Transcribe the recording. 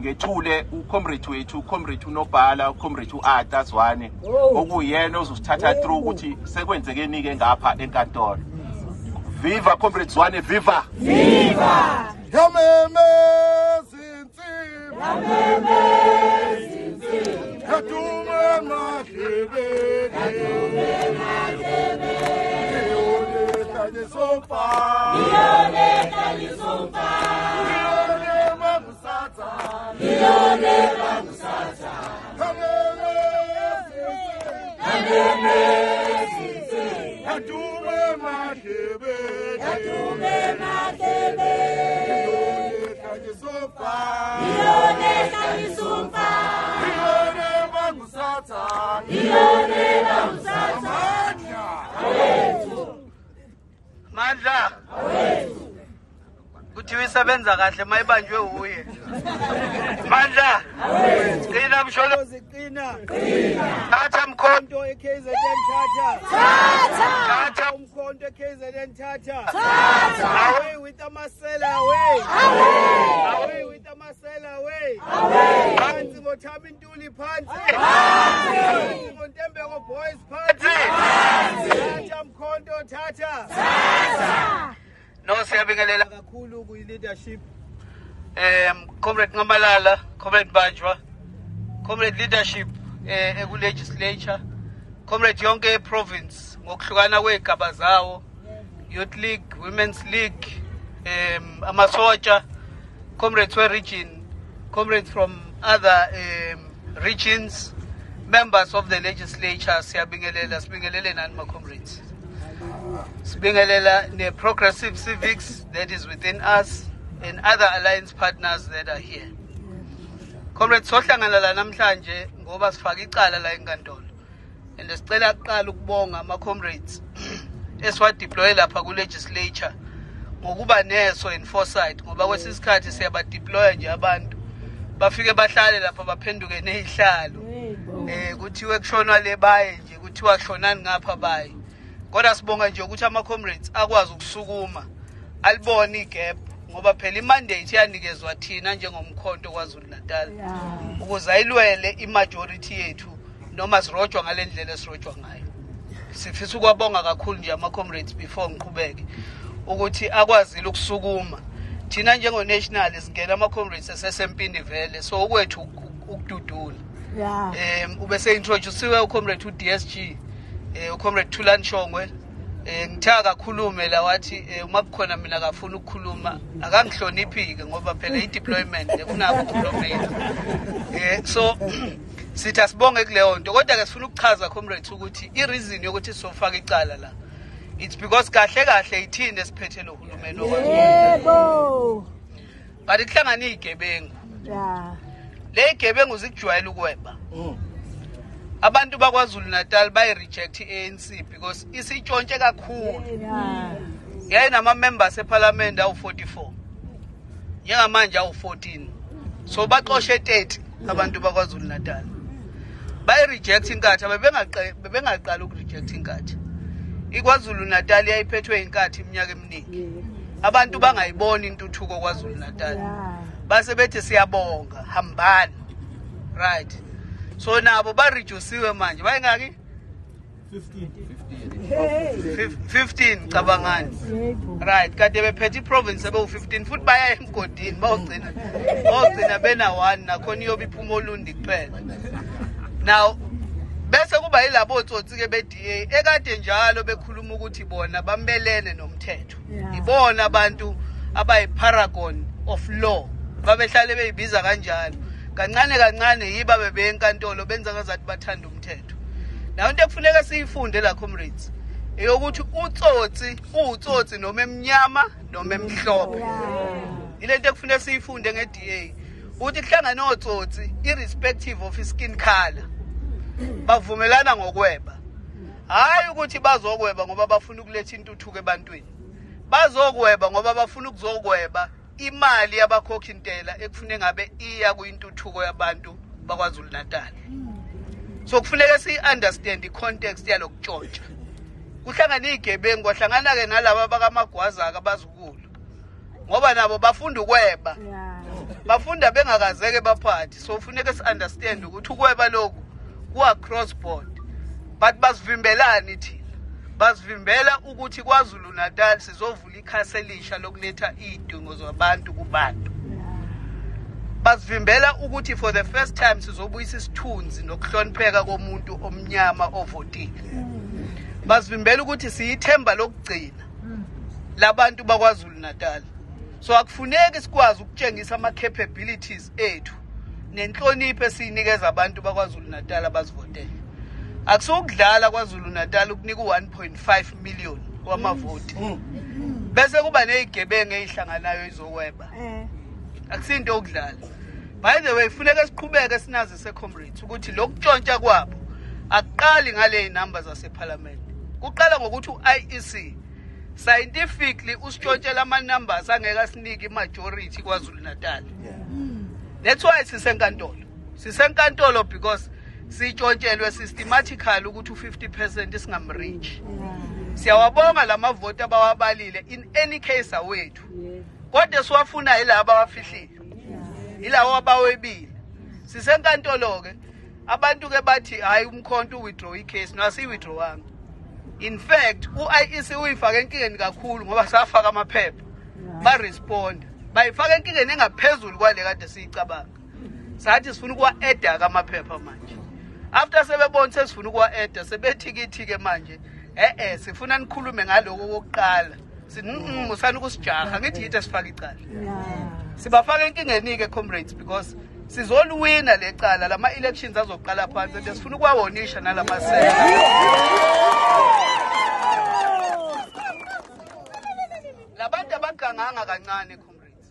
ngethule ucomrade wethu ucomrade uNobhala ucomrade uArthur Zwane okuyena ozosithatha through ukuthi sekwenzekeni ke ngapha enkantolo. Viva comrade Zwane, viva! Viva! Yameme zinsimbi, kadume madlebe, Niyone Kalisompa, Niyone Mangusatsa, Yameme zinsimbi, kadume madlebe, Niyone Kalisompa, Niyone Mangusatsa, Mandla kuthi uyisebenza kahle mayibanjwe uye. Mandla qina msholo ziqina. Thatha mkhonto eKZN thatha umkhonto eKZN thatha. Away with amasela away with amasela away. Phansi ngothama intuli phansi. Phansi ngontembeko boys phansi. Thatha mkhonto thatha. No siyabingelela kakhulu ku leadership comrade Ngamalala, comrade Bajwa, comrade leadership eku legislature, comrade yonke province ngokuhlukana kwegaba zawo, youth league, women's league, amasotsha, comrades we region, comrades from other regions, members of the legislature. Sibingelele nani ma comrades. Sibingelela the progressive civics that is within us and other alliance partners that are here. Comrades, sohlangana la namhlanje ngoba sifaka icala la enkantolo. And sicela kuqala ukubonga ama comrades eswa deploy lapha ku legislature ngokuba neso and foresight ngoba kwesisikhathi siyaba deploy nje abantu bafike bahlale lapha baphenduke nezihlalo kuthiwe kushonwa le baye nje kuthiwa kushonani ngapha baye. Kodwa sibonga nje ukuthi ama comrades akwazi ukusukuma alibona igap ngoba phela imandate yanikezwa thina njengomkhonto kwaZulu Natal ukuze ayilwele imajority yethu noma sirojwa ngalendlela esirojwa ngayo. Sifisa ukwabonga kakhulu nje ama comrades before ngiqhubeke ukuthi akwazile ukusukuma thina njengo national singena ama comrades esesempini vele so okwethu ukududula. Ubese introducewe ucomrade uDSG ucomrade Thulan Shongwe ngithaka kakhulume la wathi uma kukhona mina akafuna ukukhuluma akangihloniphike ngoba phela i-deployment efuna ukukhuluma. So sithi asibonge kuleyo nto kodwa ke sifuna ukuchaza comrades ukuthi i-reason yokuthi sofaka icala la it's because kahle ithini siphethe lo hulumeni yebo but kuhlangana izigebengu le izigebengu zikujwayela ukweba abantu bakwaZulu Natal bayi reject iANC because isitshontshe kakhulu. Yayinama members eParliament awu 44. Njengamanje awu 14. So baxoshe 30 abantu bakwaZulu Natal. Bayi reject inkathi bebengaqala ukureject inkathi. IKwaZulu Natal yayiphethwe inkathi iminyaka eminingi. Abantu bangayiboni intuthuko kwaZulu Natal. Base bethi siyabonga hambani. Right. So nabo ba reduciwe manje bayingaki 15 cabangani right kade bephethe iprovince ebe u15 futhi baya emgodini bawugcina bena 1 nakhona iyobe iphuma olundi kuphela. Now bese kuba yilabo otsotsi ke beDA ekade njalo bekhuluma ukuthi bona bambelene nomthetho ibona abantu abayi paragon of law babehlale beyibiza kanjalo kancane yiba bebe enkantolo benza ngazathi bathanda umthetho. Nayo into ekufuneka siyifunde la comrades eyokuthi utsotsi noma emnyama noma emhlophe. Ile nto ekufuneka siyifunde ngeDA ukuthi kuhlangana notsotsi irrespective of skin color bavumelana ngokweba. Hayi ukuthi bazokweba ngoba bafuna ukuletha intuthuko ebantwini. Bazokweba ngoba bafuna ukuzokweba imali yabakhokha intela ekufune ngabe iya kuyintuthuko yabantu bakwaZulu Natal. So kufuneka si understand icontext yalokutshontsha. Kuhlangana izigebengu kwahlangana ke nalabo bakamagwaza abazukulu. Ngoba nabo bafunda ukweba. bafunda bengakazeke baphathi. So funeka si understand ukuthi ukweba lokhu kuwa cross board. But basivimbelani thina? Basivimbela ukuthi KwaZulu Natal sizovula ikhasi elisha lokuletha idingo zabantu kubantu. Basivimbela ukuthi for the first time sizobuyisa isithunzi nokuhlonipheka komuntu omnyama ovotile. Basivimbela ukuthi siyithemba lokugcina labantu bakwaZulu Natal. So akufuneki sikwazi ukutshengisa ama capabilities ethu nenhlonipho esinikeza abantu bakwaZulu Natal abasivotele. Akusukudlala KwaZulu Natal ukunika 1.5 million kwamavoti. Bese kuba nezigebengu ezihlanganayo izokweba. Akusinto okudlala. By the way, funeka siqhubeke sinazi secomrades ukuthi lokutshontsha kwabo aqali ngale number zaseParliament. Kuqala ngokuthi uIEC scientifically usitshontshela ama numbers angeke asinike imajority KwaZulu Natal. That's why sisenkantolo. Sisenkantolo because sitshontshelwe systematically ukuthi u50% singamreach. Siyawabonga lamavoti abawabalile in any case awethu. Kodwa siwafuna yilabo abafihlile. Yilawo abawebile. Sisenkantolo ke abantu ke bathi hayi umkhonto withdraw icase no asi withdrawanga. In fact, uIEC uyifaka enkingeni kakhulu ngoba safaka amaphepha. Ba respond. Bayifaka enkingeni engaphezulu kwale kade siyicabanga. Sathi sifuna ukwa-add amaphepha manje. After sebebona sesifuna ukwa-add sebethikithike manje. Sifuna nikhulume ngaloko kokuqala. Musana ukusijaha ngithi yithi sifaka icala. Sibafaka enkingeni ke comrades because sizoluwina lecala lama elections azoqala phansi bese sifuna ukwawonisha nalama sela. Labantu abaganganga kancane